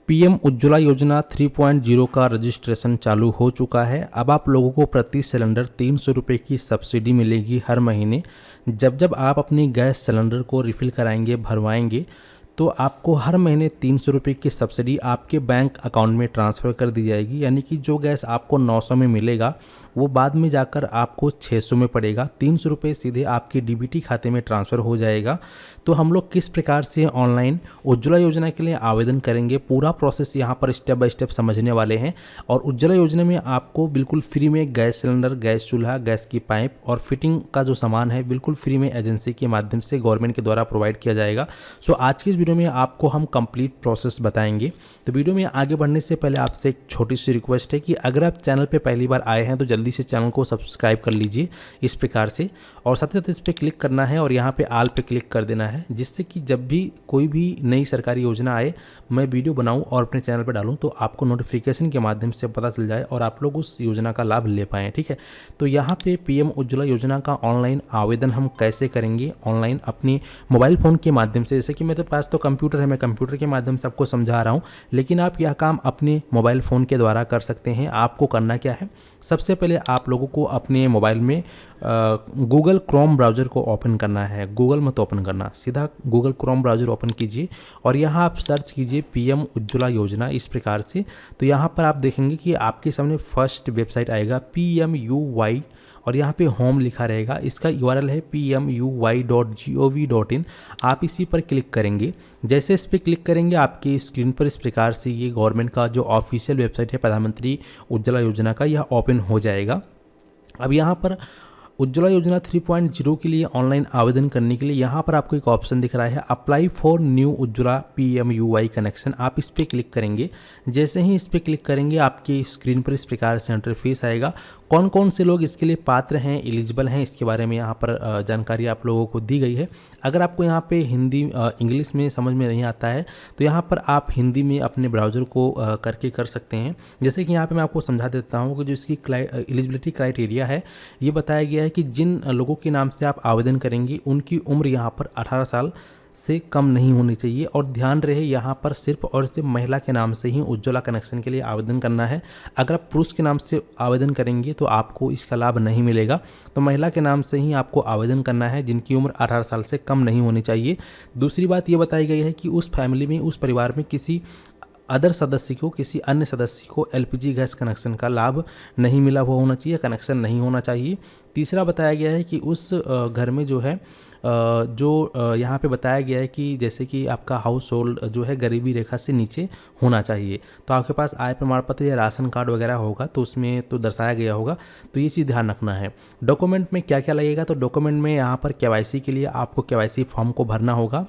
PM Ujjwala योजना 3.0 का registration चालू हो चुका है। अब आप लोगों को प्रति सिलेंडर 300 रुपये की सब्सिडी मिलेगी हर महीने। जब जब आप अपनी गैस सिलेंडर को रिफ़िल कराएंगे, भरवाएंगे, तो आपको हर महीने 300 रुपये की सब्सिडी आपके बैंक अकाउंट में ट्रांसफ़र कर दी जाएगी। यानी कि जो गैस आपको 900 में मिलेगा वो बाद में जाकर आपको 600 में पड़ेगा। 300 रुपये सीधे आपके डीबीटी खाते में ट्रांसफ़र हो जाएगा। तो हम लोग किस प्रकार से ऑनलाइन उज्ज्वला योजना के लिए आवेदन करेंगे, पूरा प्रोसेस यहाँ पर स्टेप बाय स्टेप समझने वाले हैं। और उज्ज्वला योजना में आपको बिल्कुल फ्री में गैस सिलेंडर, गैस चूल्हा, गैस की पाइप और फिटिंग का जो सामान है बिल्कुल फ्री में एजेंसी के माध्यम से गवर्नमेंट के द्वारा प्रोवाइड किया जाएगा। सो आज की इस वीडियो में आपको हम कंप्लीट प्रोसेस बताएंगे। तो वीडियो में आगे बढ़ने से पहले आपसे एक छोटी सी रिक्वेस्ट है कि अगर आप चैनल पे पहली बार आए हैं तो जल्दी से चैनल को सब्सक्राइब कर लीजिए इस प्रकार से, और साथ ही साथ इस पर क्लिक करना है और यहाँ पे ऑल पे क्लिक कर देना है, जिससे कि जब भी कोई भी नई सरकारी योजना आए, मैं वीडियो बनाऊँ और अपने चैनल पर डालूँ, तो आपको नोटिफिकेशन के माध्यम से पता चल जाए और आप लोग उस योजना का लाभ ले पाएँ। ठीक है, तो यहाँ पे पीएम उज्ज्वला योजना का ऑनलाइन आवेदन हम कैसे करेंगे, ऑनलाइन अपनी मोबाइल फ़ोन के माध्यम से। जैसे कि मेरे पास तो कंप्यूटर है, मैं कंप्यूटर के माध्यम से आपको समझा रहा हूँ, लेकिन आप यह काम अपने मोबाइल फ़ोन के द्वारा कर सकते हैं। आपको करना क्या है, सबसे पहले आप लोगों को अपने मोबाइल में गूगल क्रोम ब्राउज़र को ओपन करना है। गूगल मत ओपन करना, सीधा गूगल क्रोम ब्राउज़र ओपन कीजिए और यहाँ आप सर्च कीजिए पीएम उज्ज्वला योजना इस प्रकार से। तो यहाँ पर आप देखेंगे कि आपके सामने फर्स्ट वेबसाइट आएगा PMUY और यहाँ पे होम लिखा रहेगा। इसका URL है pmuy.gov.in। आप इसी पर क्लिक करेंगे। जैसे इस पर क्लिक करेंगे आपकी स्क्रीन पर इस प्रकार से ये गवर्नमेंट का जो ऑफिशियल वेबसाइट है प्रधानमंत्री उज्ज्वला योजना का, यह ओपन हो जाएगा। अब यहाँ पर उज्ज्वला योजना 3.0 के लिए ऑनलाइन आवेदन करने के लिए यहाँ पर आपको एक ऑप्शन दिख रहा है, apply for new Ujjwala PMUY connection. आप इस पर क्लिक करेंगे। जैसे ही इस पर क्लिक करेंगे आपकी स्क्रीन पर इस प्रकार से इंटरफेस आएगा। कौन कौन से लोग इसके लिए पात्र हैं, एलिजिबल हैं, इसके बारे में यहाँ पर जानकारी आप लोगों को दी गई है। अगर आपको यहाँ पे हिंदी इंग्लिश में समझ में नहीं आता है तो यहाँ पर आप हिंदी में अपने ब्राउज़र को करके कर सकते हैं। जैसे कि यहाँ पे मैं आपको समझा देता हूँ कि जो इसकी एलिजिबिलिटी क्राइटेरिया है, ये बताया गया है कि जिन लोगों के नाम से आप आवेदन करेंगे उनकी उम्र यहाँ पर 18 साल से कम नहीं होनी चाहिए। और ध्यान रहे यहाँ पर सिर्फ और सिर्फ महिला के नाम से ही उज्ज्वला कनेक्शन के लिए आवेदन करना है। अगर आप पुरुष के नाम से आवेदन करेंगे तो आपको इसका लाभ नहीं मिलेगा। तो महिला के नाम से ही आपको आवेदन करना है जिनकी उम्र 18 साल से कम नहीं होनी चाहिए। दूसरी बात ये बताई गई है कि उस फैमिली में, उस परिवार में किसी अदर सदस्य को, किसी अन्य सदस्य को LPG गैस कनेक्शन का लाभ नहीं मिला हुआ होना चाहिए, कनेक्शन नहीं होना चाहिए। तीसरा बताया गया है कि उस घर में जो है यहाँ पे बताया गया है कि जैसे कि आपका हाउस होल्ड जो है गरीबी रेखा से नीचे होना चाहिए। तो आपके पास आय प्रमाण पत्र या राशन कार्ड वगैरह होगा तो उसमें तो दर्शाया गया होगा। तो ये चीज़ ध्यान रखना है। डॉक्यूमेंट में क्या क्या लगेगा, तो डॉक्यूमेंट में यहाँ पर KYC के लिए आपको KYC फॉर्म को भरना होगा,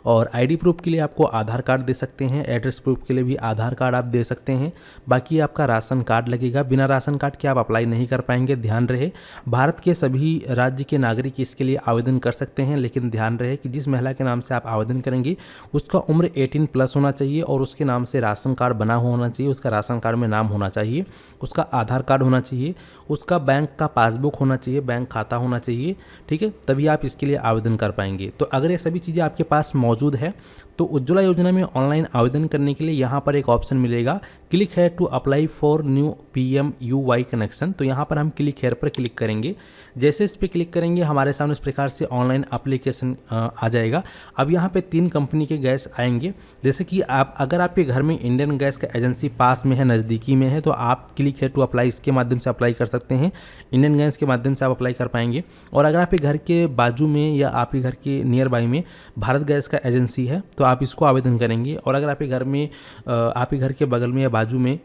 और ID प्रूफ के लिए आपको आधार कार्ड दे सकते हैं, एड्रेस प्रूफ के लिए भी आधार कार्ड आप दे सकते हैं। बाकी आपका राशन कार्ड लगेगा, बिना राशन कार्ड के आप अप्लाई नहीं कर पाएंगे। ध्यान रहे भारत के सभी राज्य के नागरिक इसके लिए आवेदन कर सकते हैं, लेकिन ध्यान रहे कि जिस महिला के नाम से आप आवेदन करेंगे उसका उम्र 18+ होना चाहिए और उसके नाम से राशन कार्ड बना हुआ होना चाहिए, उसका राशन कार्ड में नाम होना चाहिए, उसका आधार कार्ड होना चाहिए, उसका बैंक का पासबुक होना चाहिए, बैंक खाता होना चाहिए। ठीक है, तभी आप इसके लिए आवेदन कर पाएंगे। तो अगर ये सभी चीज़ें आपके पास मौजूद है तो उज्ज्वला योजना में ऑनलाइन आवेदन करने के लिए यहाँ पर एक ऑप्शन मिलेगा, क्लिक है to apply for new PMUY connection. तो यहाँ पर हम क्लिक हेयर पर क्लिक करेंगे। जैसे इस पर क्लिक करेंगे हमारे सामने इस प्रकार से ऑनलाइन एप्लीकेशन आ जाएगा। अब यहाँ पे 3 कंपनी के गैस आएंगे। जैसे कि अगर आपके घर में इंडियन गैस का एजेंसी पास में है, नज़दीकी में है, तो आप क्लिक है टू अप्लाई इसके माध्यम से अप्लाई कर सकते हैं। इंडियन गैस के माध्यम से आप अप्लाई कर पाएंगे। और अगर आपके घर के बाजू में या आपके घर के नियर बाई में भारत गैस का एजेंसी है तो आप इसको आवेदन करेंगे। और अगर आपके घर में, आपके घर के बगल में या बाजू में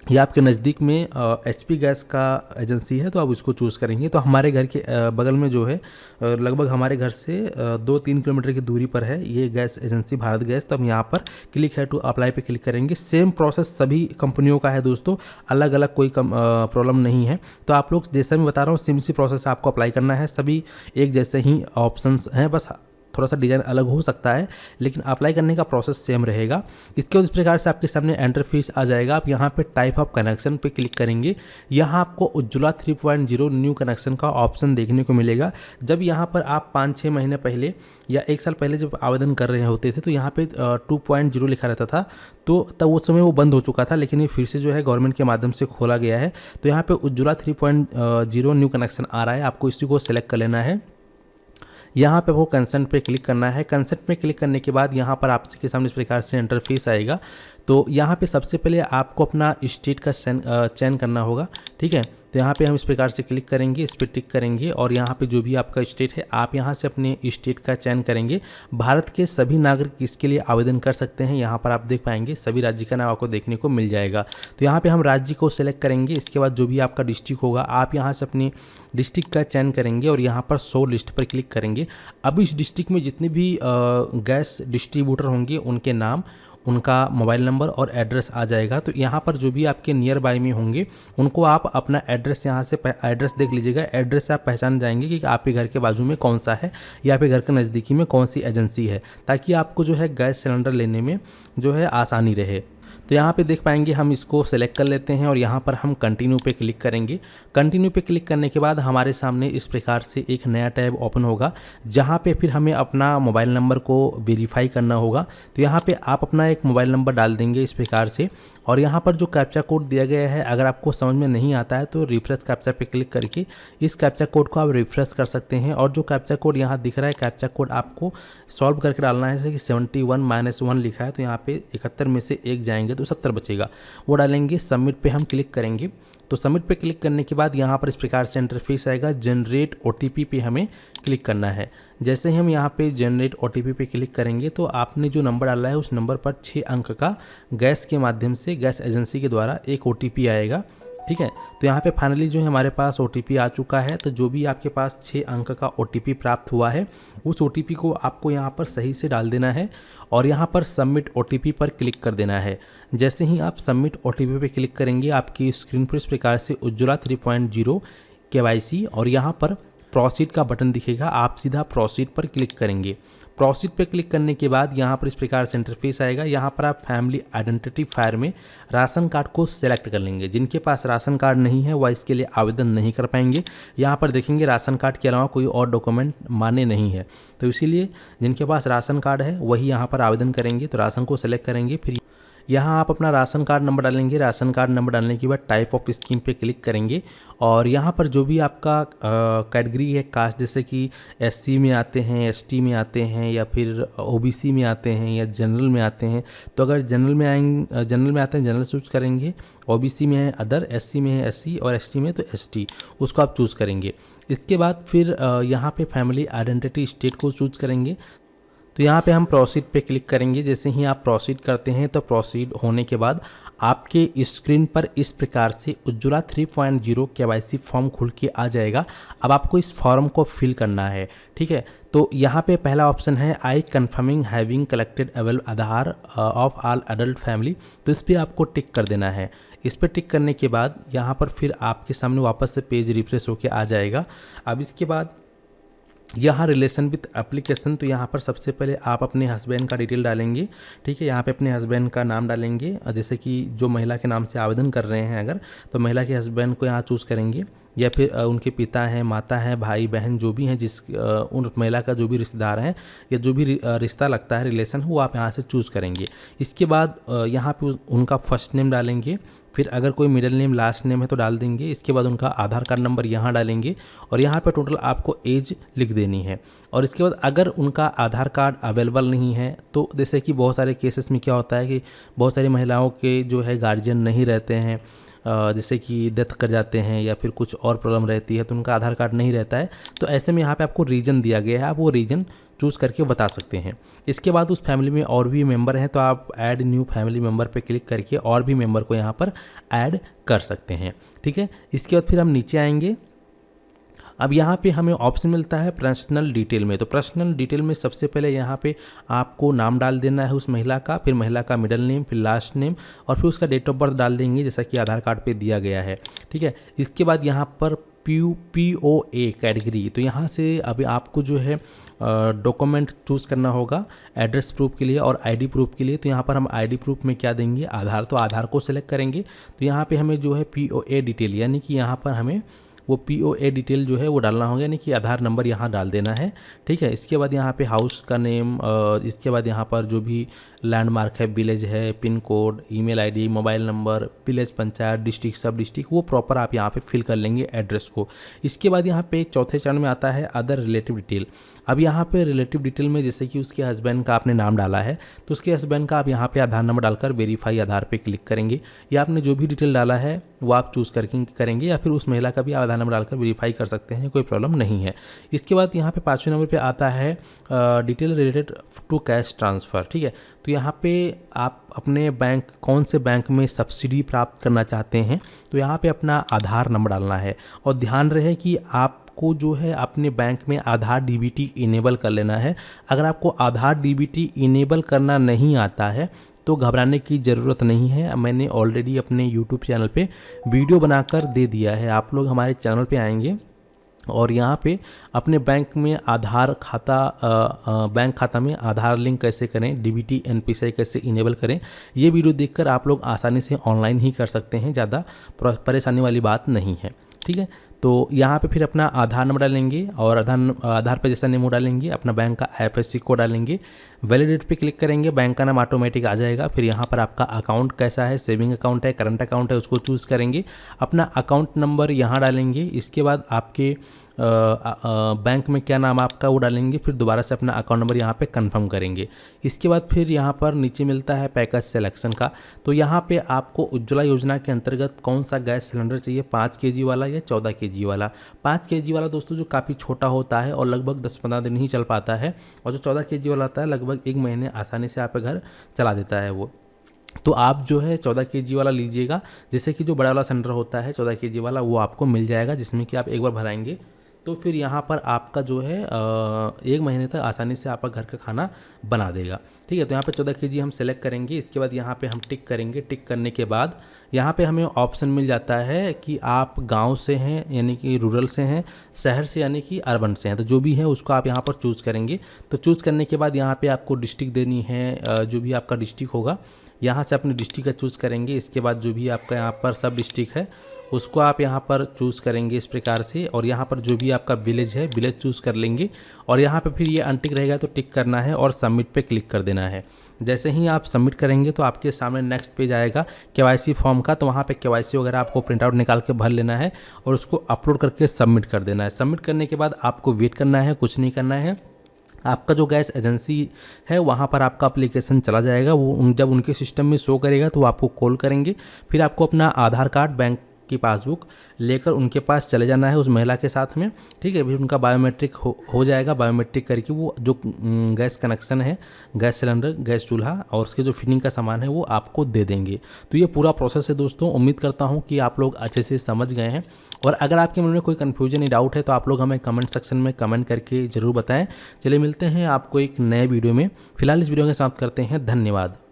या आपके नज़दीक में HP गैस का एजेंसी है तो आप उसको चूज़ करेंगे। तो हमारे घर के बगल में जो है, लगभग हमारे घर से 2-3 किलोमीटर की दूरी पर है ये गैस एजेंसी भारत गैस। तो हम यहाँ पर क्लिक है टू अप्लाई पे क्लिक करेंगे। सेम प्रोसेस सभी कंपनियों का है दोस्तों, अलग अलग कोई प्रॉब्लम नहीं है। तो आप लोग जैसा मैं बता रहा हूँ सेम सी प्रोसेस आपको अप्लाई करना है, सभी एक जैसे ही ऑप्शंस हैं, बस थोड़ा सा डिज़ाइन अलग हो सकता है, लेकिन अप्लाई करने का प्रोसेस सेम रहेगा। इसके बाद इस प्रकार से आपके सामने इंटरफेस आ जाएगा। आप यहाँ पे टाइप ऑफ कनेक्शन पे क्लिक करेंगे। यहाँ आपको उज्ज्वला 3.0 न्यू कनेक्शन का ऑप्शन देखने को मिलेगा। जब यहाँ पर आप 5-6 महीने पहले या 1 साल पहले जब आवेदन कर रहे होते थे तो यहाँ पे 2.0 लिखा रहता था, तो तब उस समय वो बंद हो चुका था, लेकिन ये फिर से जो है गवर्नमेंट के माध्यम से खोला गया है। तो यहाँ पे उज्ज्वला 3.0 न्यू कनेक्शन आ रहा है, आपको इसी को सेलेक्ट कर लेना है। यहाँ पे वो कंसेंट पे क्लिक करना है। कंसेंट पे क्लिक करने के बाद यहाँ पर आपके सामने इस प्रकार से इंटरफेस आएगा। तो यहाँ पे सबसे पहले आपको अपना स्टेट का चयन करना होगा, ठीक है। तो यहाँ पे हम इस प्रकार से क्लिक करेंगे, इस पर टिक करेंगे और यहाँ पे जो भी आपका स्टेट है आप यहाँ से अपने स्टेट का चयन करेंगे। भारत के सभी नागरिक इसके लिए आवेदन कर सकते हैं। यहाँ पर आप देख पाएंगे सभी राज्य का नाम आपको देखने को मिल जाएगा। तो यहाँ पे हम राज्य को सिलेक्ट करेंगे। इसके बाद जो भी आपका डिस्ट्रिक्ट होगा आप यहाँ से अपनी डिस्ट्रिक्ट का चयन करेंगे और यहाँ पर शो लिस्ट पर क्लिक करेंगे। अब इस डिस्ट्रिक्ट में जितने भी गैस डिस्ट्रीब्यूटर होंगे उनके नाम, उनका मोबाइल नंबर और एड्रेस आ जाएगा। तो यहाँ पर जो भी आपके नियर बाय में होंगे उनको आप अपना एड्रेस यहाँ से एड्रेस देख लीजिएगा। एड्रेस से आप पहचान जाएंगे कि आपके घर के बाजू में कौन सा है या आपके घर के नज़दीकी में कौन सी एजेंसी है, ताकि आपको जो है गैस सिलेंडर लेने में जो है आसानी रहे। तो यहाँ पे देख पाएंगे हम इसको सेलेक्ट कर लेते हैं और यहाँ पर हम कंटिन्यू पे क्लिक करेंगे। कंटिन्यू पे क्लिक करने के बाद हमारे सामने इस प्रकार से एक नया टैब ओपन होगा, जहाँ पे फिर हमें अपना मोबाइल नंबर को वेरीफाई करना होगा। तो यहाँ पे आप अपना एक मोबाइल नंबर डाल देंगे इस प्रकार से, और यहाँ पर जो कैप्चा कोड दिया गया है अगर आपको समझ में नहीं आता है तो रिफ्रेश कैप्चा पे क्लिक करके इस कैप्चा कोड को आप रिफ्रेश कर सकते हैं। और जो कैप्चा कोड यहाँ दिख रहा है, कैप्चा कोड आपको सॉल्व करके डालना है। जैसे कि 71-1 लिखा है तो यहाँ पे 71 में से 1 जाएंगे तो 70 बचेगा, वो डालेंगे। सबमिट पे हम क्लिक करेंगे। तो सबमिट पे क्लिक करने के बाद यहाँ पर इस प्रकार से इंटरफेस आएगा। जनरेट OTP पे हमें क्लिक करना है। जैसे ही हम यहाँ पे जनरेट OTP पे क्लिक करेंगे तो आपने जो नंबर डाला है उस नंबर पर 6 अंक का गैस के माध्यम से, गैस एजेंसी के द्वारा एक OTP आएगा, ठीक है। तो यहाँ पे फाइनली जो है हमारे पास OTP आ चुका है। तो जो भी आपके पास 6 अंक का OTP प्राप्त हुआ है उस OTP को आपको यहाँ पर सही से डाल देना है और यहाँ पर सबमिट OTP पर क्लिक कर देना है। जैसे ही आप सबमिट OTP पे क्लिक करेंगे आपकी स्क्रीन पर इस प्रकार से उज्ज्वला 3.0 KYC और यहाँ पर प्रोसीड का बटन दिखेगा। आप सीधा प्रोसीड पर क्लिक करेंगे। प्रोसीड पे क्लिक करने के बाद यहाँ पर इस प्रकार से इंटरफेस आएगा। यहाँ पर आप फैमिली आइडेंटिफायर में राशन कार्ड को सेलेक्ट कर लेंगे। जिनके पास राशन कार्ड नहीं है वह इसके लिए आवेदन नहीं कर पाएंगे। यहाँ पर देखेंगे राशन कार्ड के अलावा कोई और डॉक्यूमेंट मान्य नहीं है, तो इसीलिए जिनके पास राशन कार्ड है वही यहाँ पर आवेदन करेंगे। तो राशन को सेलेक्ट करेंगे, फिर यहाँ आप अपना राशन कार्ड नंबर डालेंगे। राशन कार्ड नंबर डालने के बाद टाइप ऑफ स्कीम पे क्लिक करेंगे और यहाँ पर जो भी आपका कैटेगरी है कास्ट, जैसे कि SC में आते हैं, ST में आते हैं या फिर OBC में आते हैं या जनरल में आते हैं, तो अगर जनरल में आते हैं जनरल चूज करेंगे, OBC में है अदर, SC में है SC और ST में तो ST, उसको आप चूज़ करेंगे। इसके बाद फिर यहाँ पे फैमिली आइडेंटिटी स्टेट को चूज करेंगे। तो यहाँ पे हम प्रोसीड पे क्लिक करेंगे। जैसे ही आप प्रोसीड करते हैं तो प्रोसीड होने के बाद आपके स्क्रीन पर इस प्रकार से उज्ज्वला 3.0 KYC फॉर्म खुल के आ जाएगा। अब आपको इस फॉर्म को फिल करना है, ठीक है। तो यहाँ पे पहला ऑप्शन है I confirming having collected avail Aadhaar of all adult family, तो इस पर आपको टिक कर देना है। इस पर टिक करने के बाद यहाँ पर फिर आपके सामने वापस से पेज रिफ्रेश होके आ जाएगा। अब इसके बाद यहाँ रिलेशन विथ एप्लीकेशन, तो यहाँ पर सबसे पहले आप अपने हस्बैंड का डिटेल डालेंगे, ठीक है। यहाँ पे अपने हस्बैंड का नाम डालेंगे, जैसे कि जो महिला के नाम से आवेदन कर रहे हैं अगर, तो महिला के हस्बैंड को यहाँ चूज़ करेंगे या फिर उनके पिता हैं, माता हैं, भाई बहन जो भी हैं, उन महिला का जो भी रिश्तेदार हैं या जो भी रिश्ता लगता है, रिलेशन, वो आप यहाँ से चूज़ करेंगे। इसके बाद यहाँ पे उनका फर्स्ट नेम डालेंगे, फिर अगर कोई मिडिल नेम लास्ट नेम है तो डाल देंगे। इसके बाद उनका आधार कार्ड नंबर यहाँ डालेंगे और यहाँ पे टोटल आपको एज लिख देनी है। और इसके बाद अगर उनका आधार कार्ड अवेलेबल नहीं है तो जैसे कि बहुत सारे केसेस में क्या होता है कि बहुत सारी महिलाओं के जो है गार्जियन नहीं रहते हैं, जैसे कि डेथ कर जाते हैं या फिर कुछ और प्रॉब्लम रहती है तो उनका आधार कार्ड नहीं रहता है, तो ऐसे में यहाँ पे आपको रीजन दिया गया है, आप वो रीजन चूज़ करके बता सकते हैं। इसके बाद उस फैमिली में और भी मेंबर हैं तो आप ऐड न्यू फैमिली मेंबर पे क्लिक करके और भी मेंबर को यहाँ पर ऐड कर सकते हैं, ठीक है। इसके बाद फिर हम नीचे आएंगे। अब यहाँ पे हमें ऑप्शन मिलता है पर्सनल डिटेल में। तो पर्सनल डिटेल में सबसे पहले यहाँ पे आपको नाम डाल देना है उस महिला का, फिर महिला का मिडिल नेम, फिर लास्ट नेम और फिर उसका डेट ऑफ बर्थ डाल देंगे जैसा कि आधार कार्ड पे दिया गया है, ठीक है। इसके बाद यहाँ पर POA कैटेगरी, तो यहाँ से अभी आपको जो है डॉक्यूमेंट चूज़ करना होगा एड्रेस प्रूफ के लिए और आईडी प्रूफ के लिए। तो यहाँ पर हम आईडी प्रूफ में क्या देंगे, आधार, तो आधार को सिलेक्ट करेंगे। तो यहाँ पे हमें जो है POA डिटेल, यानी कि यहाँ पर हमें वो POA डिटेल जो है वो डालना होगा, यानी कि आधार नंबर यहाँ डाल देना है, ठीक है। इसके बाद यहाँ पे हाउस का नेम, इसके बाद यहाँ पर जो भी लैंडमार्क है, विलेज है, pin code, email ID, mobile number, village, panchayat, district, सब डिस्ट्रिक्ट, वो प्रॉपर आप यहाँ पे फिल कर लेंगे एड्रेस को। इसके बाद यहाँ पे चौथे चरण में आता है अदर रिलेटिव डिटेल। अब यहाँ पे रिलेटिव डिटेल में जैसे कि उसके हस्बैंड का आपने नाम डाला है, तो उसके हस्बैंड का आप यहाँ पे आधार नंबर डालकर वेरीफाई आधार पे क्लिक करेंगे, या आपने जो भी डिटेल डाला है वो आप चूज़ करके करेंगे, या फिर उस महिला का भी आधार नंबर डालकर वेरीफाई कर सकते हैं, कोई प्रॉब्लम नहीं है। इसके बाद यहाँ पे 5वें नंबर पे आता है detail related to cash transfer, ठीक है। तो यहाँ पे आप अपने बैंक, कौन से बैंक में सब्सिडी प्राप्त करना चाहते हैं, तो यहाँ पे अपना आधार नंबर डालना है। और ध्यान रहे कि आपको जो है अपने बैंक में आधार DBT इनेबल कर लेना है। अगर आपको आधार DBT इनेबल करना नहीं आता है तो घबराने की ज़रूरत नहीं है, मैंने ऑलरेडी अपने YouTube चैनल पे वीडियो बनाकर दे दिया है। आप लोग हमारे चैनल पे आएंगे और यहाँ पे अपने बैंक में आधार खाता, बैंक खाता में आधार लिंक कैसे करें, DBT NPCI कैसे इनेबल करें, ये वीडियो देखकर आप लोग आसानी से ऑनलाइन ही कर सकते हैं, ज़्यादा परेशानी वाली बात नहीं है, ठीक है। तो यहाँ पे फिर अपना आधार नंबर डालेंगे और आधार पे जैसा नेम डालेंगे, अपना बैंक का IFSC कोड डालेंगे, वैलिडेट पे क्लिक करेंगे, बैंक का नाम ऑटोमेटिक आ जाएगा। फिर यहाँ पर आपका अकाउंट कैसा है, सेविंग अकाउंट है, करंट अकाउंट है, उसको चूज़ करेंगे, अपना अकाउंट नंबर यहाँ डालेंगे। इसके बाद आपके बैंक में क्या नाम आपका वो डालेंगे, फिर दोबारा से अपना अकाउंट नंबर यहाँ पे कंफर्म करेंगे। इसके बाद फिर यहाँ पर नीचे मिलता है पैकेज सिलेक्शन का। तो यहाँ पे आपको उज्ज्वला योजना के अंतर्गत कौन सा गैस सिलेंडर चाहिए, 5 kg वाला या 14 kg वाला। 5 kg वाला दोस्तों जो काफ़ी छोटा होता है और लगभग 10-15 दिन ही चल पाता है, और जो 14 kg वाला आता है लगभग 1 महीने आसानी से आपके घर चला देता है वो। तो आप जो है 14 kg वाला लीजिएगा, जैसे कि जो बड़ा वाला सिलेंडर होता है 14 kg वाला वो आपको मिल जाएगा, जिसमें कि आप एक बार भराएंगे तो फिर यहाँ पर आपका जो है 1 महीने तक आसानी से आपका घर का खाना बना देगा, ठीक है। तो यहाँ पे 14 kg हम सेलेक्ट करेंगे। इसके बाद यहाँ पे हम टिक करेंगे। टिक करने के बाद यहाँ पे हमें ऑप्शन मिल जाता है कि आप गांव से हैं यानी कि रूरल से हैं, शहर से यानी कि अर्बन से हैं, तो जो भी है उसको आप यहाँ पर चूज़ करेंगे। तो चूज़ करने के बाद यहाँ पर आपको डिस्ट्रिक्ट देनी है, जो भी आपका डिस्ट्रिक्ट होगा यहाँ से अपने डिस्ट्रिक्ट का चूज़ करेंगे। इसके बाद जो भी आपका यहाँ पर सब डिस्ट्रिक्ट है उसको आप यहाँ पर चूज़ करेंगे इस प्रकार से, और यहाँ पर जो भी आपका विलेज है विलेज चूज़ कर लेंगे, और यहाँ पे फिर ये अनटिक रहेगा तो टिक करना है और सबमिट पे क्लिक कर देना है। जैसे ही आप सबमिट करेंगे तो आपके सामने नेक्स्ट पेज आएगा KYC फॉर्म का, तो वहाँ पे KYC वगैरह आपको प्रिंट आउट निकाल के भर लेना है और उसको अपलोड करके सबमिट कर देना है। सबमिट करने के बाद आपको वेट करना है, कुछ नहीं करना है। आपका जो गैस एजेंसी है वहाँ पर आपका एप्लीकेशन चला जाएगा, वो जब उनके सिस्टम में शो करेगा तो वो आपको कॉल करेंगे। फिर आपको अपना आधार कार्ड, बैंक की पासबुक लेकर उनके पास चले जाना है उस महिला के साथ में, ठीक है। फिर उनका बायोमेट्रिक हो जाएगा। बायोमेट्रिक करके वो जो गैस कनेक्शन है, गैस सिलेंडर, गैस चूल्हा और उसके जो फिटिंग का सामान है वो आपको दे देंगे। तो ये पूरा प्रोसेस है दोस्तों। उम्मीद करता हूँ कि आप लोग अच्छे से समझ गए हैं, और अगर आपके मन में कोई कन्फ्यूजन या डाउट है तो आप लोग हमें कमेंट सेक्शन में कमेंट करके ज़रूर बताएं। चलिए मिलते हैं आपको एक नए वीडियो में। फिलहाल इस वीडियो के समाप्त करते हैं। धन्यवाद।